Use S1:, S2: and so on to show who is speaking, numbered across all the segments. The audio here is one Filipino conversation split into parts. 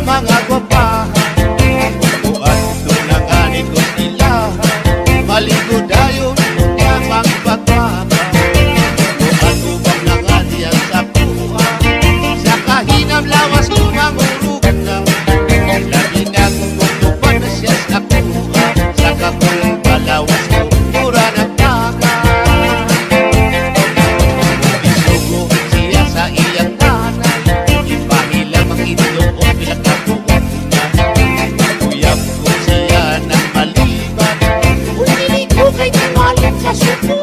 S1: mga gwapahan. Buat tunanganin ko sila, maligo dayon niya magpagpapa. Buat ubang na nga diyan sa puha, sa kahinam lawas ko mangurug na. Lagi na kumutupan na siya sa kuha, sa kakul palawas ko mura ng taka. Isugo siya sa iyang nanay, ipahila mag-itlog o pinagkabuot na. Uyab ko siya ng maliban,
S2: Unili ko kay timalit sa suko.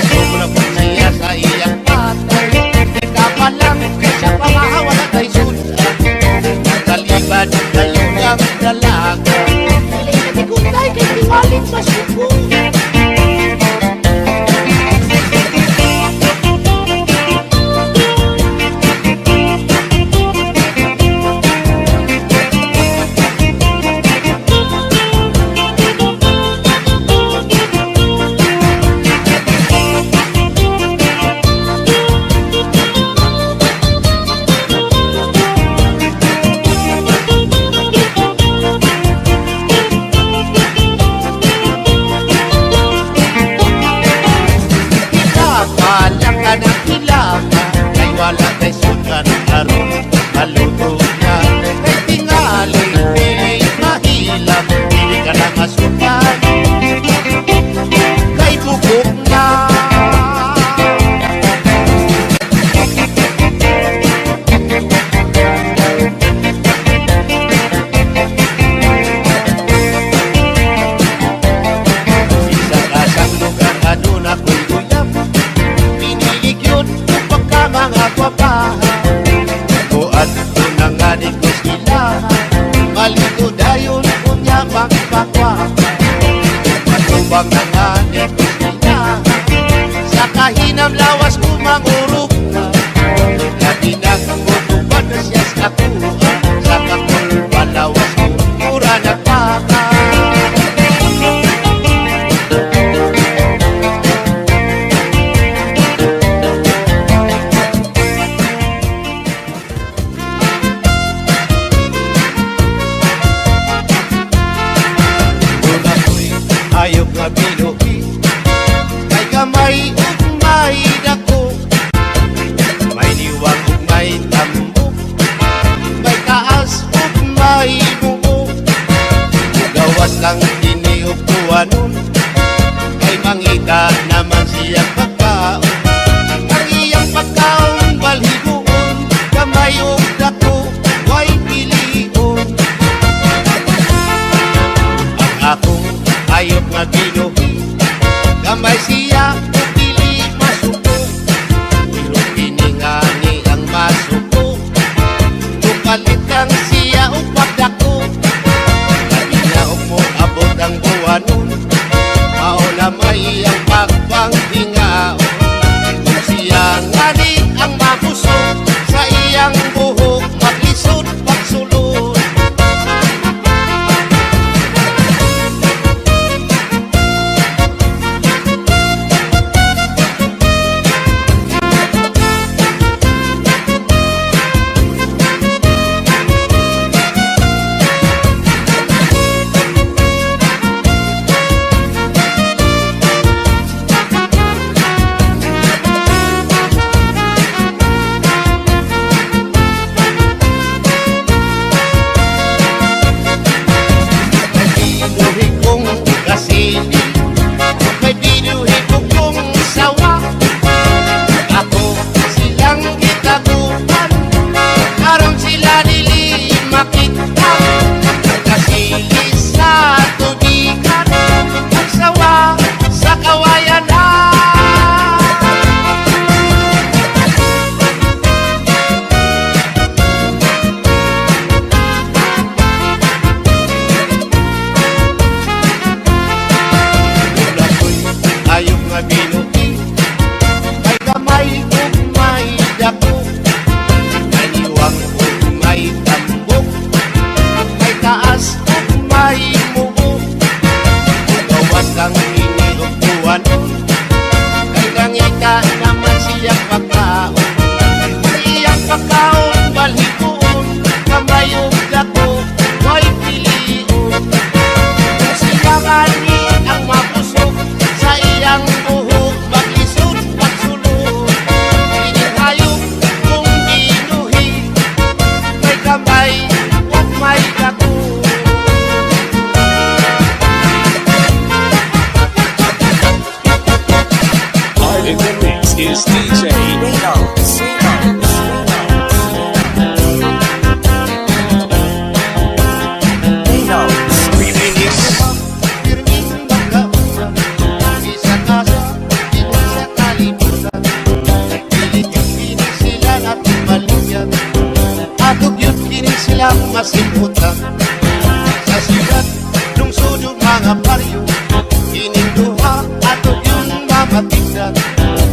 S1: sobra po siya sa iyang tatay. Kapalang siya pangahawala kay sudan, nakalibad kayo ng dalaga.
S2: Dili na tigunday kay timalit sa suko.
S1: Kapalang ka ng ilama, kay wala kay sudan aron maluto na. Kay tingali, pili mahilap, pili ka na masukan, kay bubok na. Isa kasang lugar adun ako'y uyab, pinilig yun upang ka mga gwapahan. Buat tunanganin ko sila, maligo dayon kunya magpakwapa. Matubang nanganin ko sila, sa kahinam lawas ko mangurog na. Lagi na kumutupan na siya sa kuha, sa kakul palawas ko mura nagpaka. Una ko'y hayop nga binuhi, kay gamay ug may dako. May diwang ug may tambok, may taas ug may buo. Gawas lang kini ug tuwanon, kay mangita naman siyang pagkaon. Ang iyang pagkaon balhibuon, gamay ug dako way pilion. Ang akong hayop nga binuhi, gamay siya ug dili masuko. Pero piningani ang masuko, mukalit lang siya ug pagdako. Labi na ug mo abot ang buwanon, mao na may ang pagpanghingaon. Kung siya ngani ang mabusog, sa iyang buhok maglisod pagsulod. kamay at may dako.
S3: In the mix is DJ
S1: Remix. Pirming magkausap, isa kasa, hindi sa kalimutan. Pilit yung kini sila at maligyan, atog yun kini silang masimputan. Sa sigat, lungsod yung mga baryo, kining duha, atog yun mamatigdan.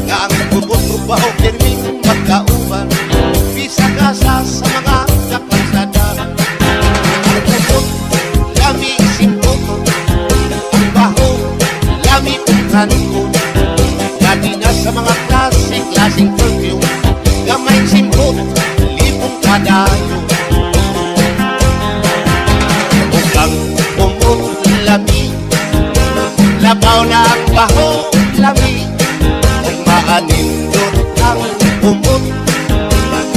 S1: Nga ang bubot-ubaho, pirming magkauban, isa kasa sa mga kapansadahan. Ang bubot, lami simputo, ang baho, lami pagkanto. Dati na sa mga klaseng perfume, gamay simpot, lipong kadayo. Ukang umot, lami, labaw na ang baho, lami. Kung maanindot ang umot,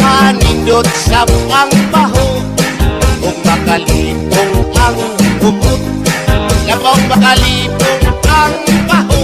S1: maanindot sa ang baho. Kung makalipong ang umot, labang makalipong ang baho.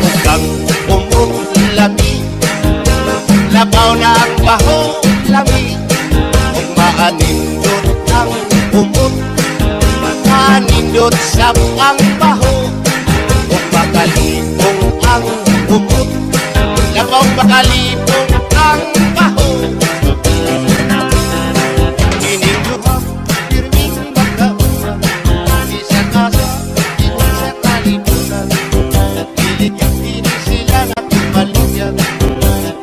S1: Ukang umot, lami, labaw na ang baho, lami. Kung maanindot ang umot, maanindot sa ang baho. Kung makalipong ang umot, labaw makalipong ang baho. Kining duha, pirming magkausap, isa kasa, hindi sa kalimutan. Pilit yung kini sila at maligyan,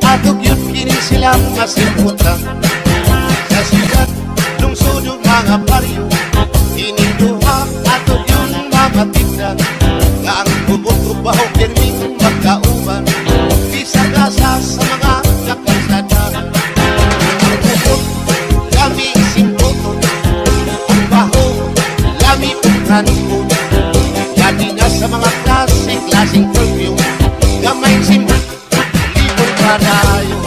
S1: atog yun kini silang masimputan. Sa sigat, lungsod yung mga baryo, kining duha, atog yun mamatigdan. Nga ang bubot-ubaho, pirming magkauban, isa kasa sa mga kapansadahan. Ang bubot, lami simputo, ang baho, lami pagkanto. Dati na sa mga klaseng perfume, gamay simpot, lipong kadayo.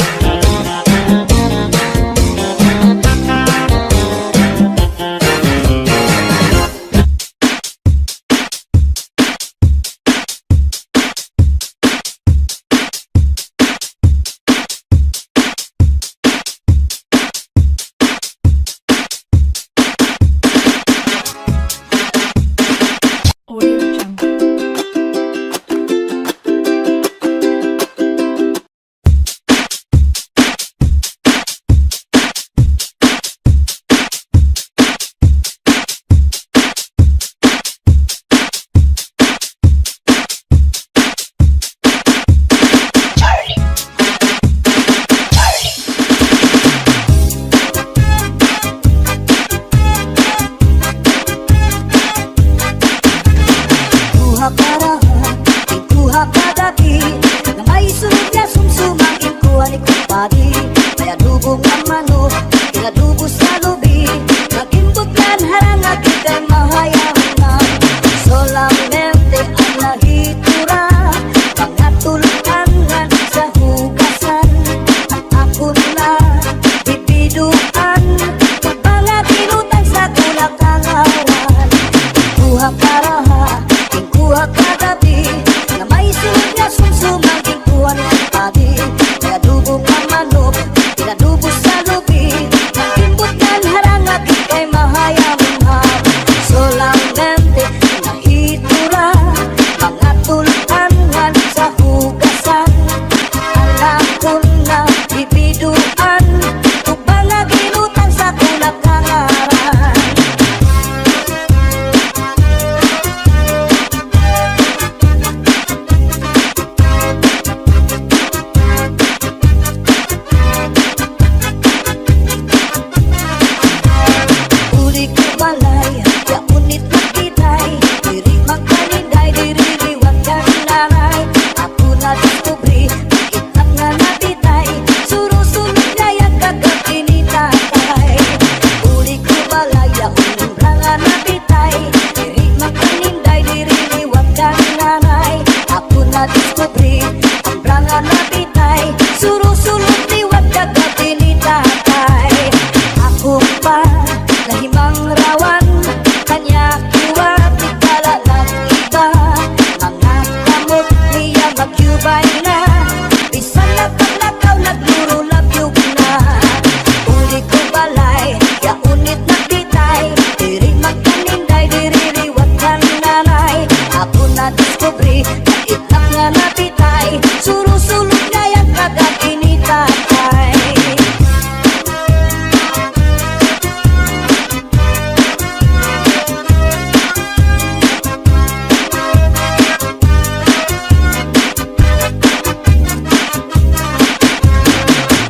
S4: balay, ya unit nagtitay, diri magkaninday, diri riwat ka nanay. Ako na diskubri, kaitak nga napitay, surusulog na yan kagat initatay.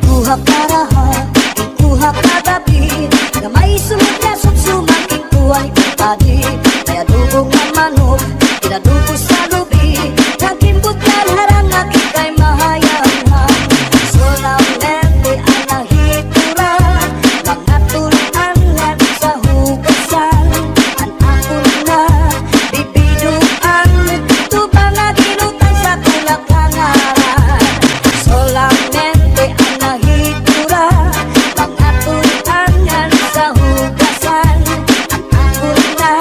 S4: Kuha karaha, kuha kagabi, na may sunod na suksumang kuha ni pagpadi. Kaya dugong ng manok, pinadugo sa lubi, nagimbot na harang nakikay mahayang. Solamente ang nahitura, mga tulan nga sa hugasan. Ang akon na bibiduan, tubang na ginutan sa tulak hangaran. Solamente ang nahitura, mga tulan nga sa hugasan. Ang akon na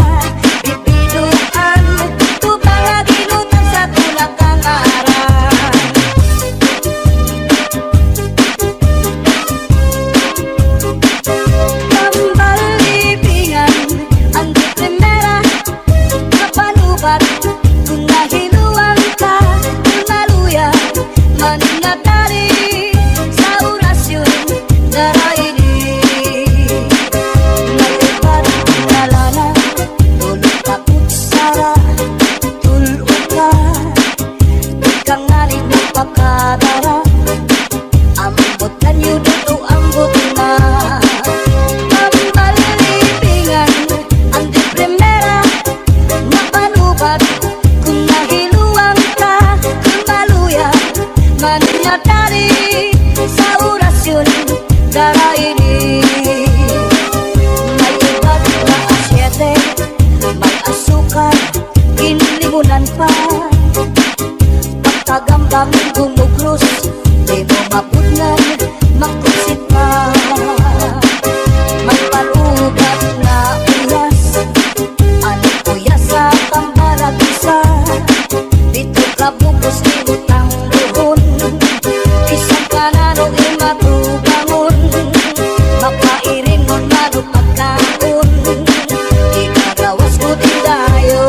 S4: bibiduan, tubang na ginutan sa tulak hangaran. Pambalibingan ang di primera, kapanubat kung nahiluan ka, kung maluya maningatari sa orasyon naraini. Nalipat kalana, tulog ka kutsara, tulog ka, di ka nga rin magpakadara. Ambot na niyo dito, ambot na. Pambalibingan ang di primera, mapanubat kung nahiluan ka, kung maluya maningatari sa orasyon daraini. May iba't na asyete, may asukal, inlimunan pa. Pagkagambang gumugros, di mo mapudnan, magkusit pa. May palugat na uyas, ano kuya sa pambaragisa. Dito ka bukos ni utang buhon, isang kanano imatubangon. Mapairin mo mano pagkaon, ikagawas ko din dayo.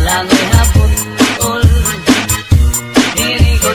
S4: Langoy hapon, all, diri ko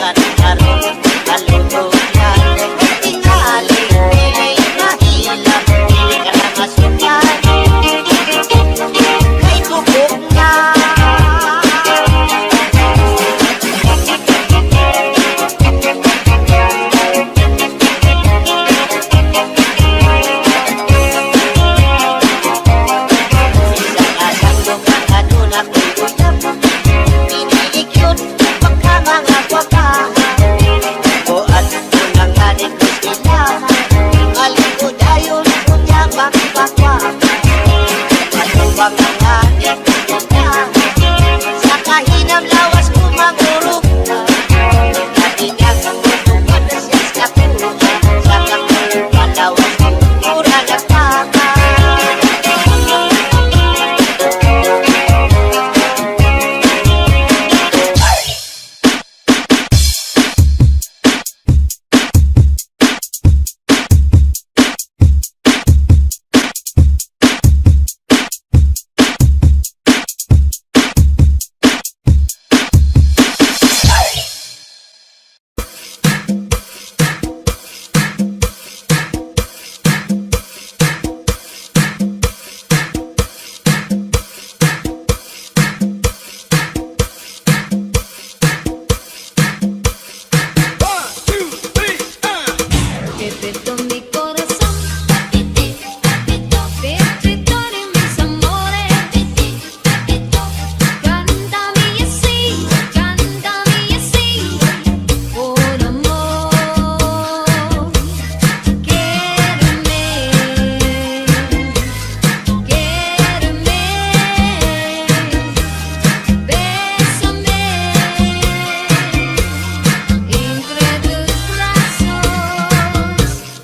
S5: Bakit karon kaluluyan tingali dili mahilap dili ka na masukan kay bubog na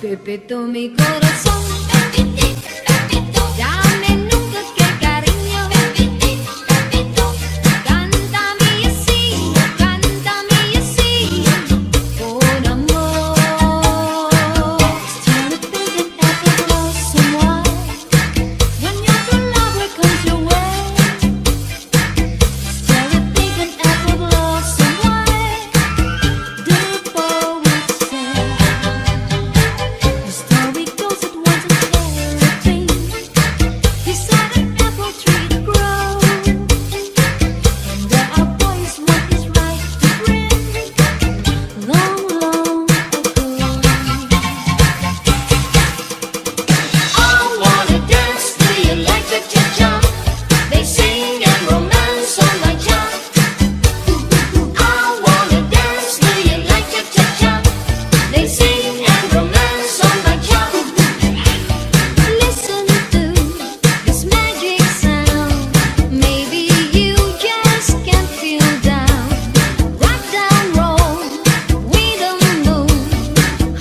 S6: Pepito mi corazón, dame nunca que cariño, cántame así, con amor. Still thinking effortless someone, when your true love will come your way. Still thinking effortless someone, the poet said. The story goes that once a cherubim beside an apple tree to grow, and there are boys what is right to bring long, long ago. I wanna dance to you like the cha-cha. They sing and romance on my job. I wanna dance to you like the cha-cha. They sing and romance on my job. Listen to this magic sound. Maybe you just can't feel down. Rock down, roll with the moon.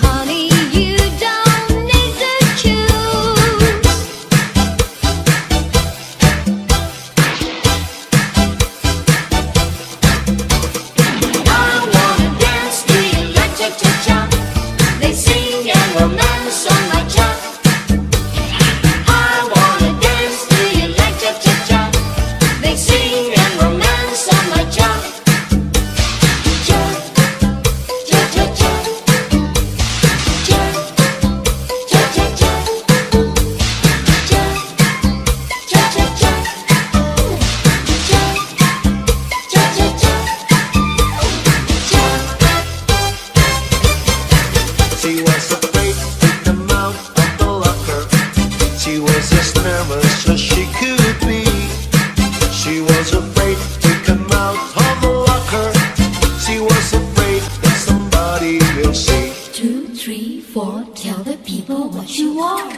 S6: Honey, you don't need to choose. I wanna dance to you like cha-cha-cha. They sing and romance on my job. I wanna dance to you like cha-cha-cha. They sing and romance on my job. Cha-cha-cha. Cha-cha-cha. Cha-cha-cha. Cha-cha-cha.
S1: She was afraid to come out of the locker. She was as nervous as she could be. She was afraid to come out of the locker. She was afraid that somebody will see.
S6: 2, 3, 4, tell the people what you are.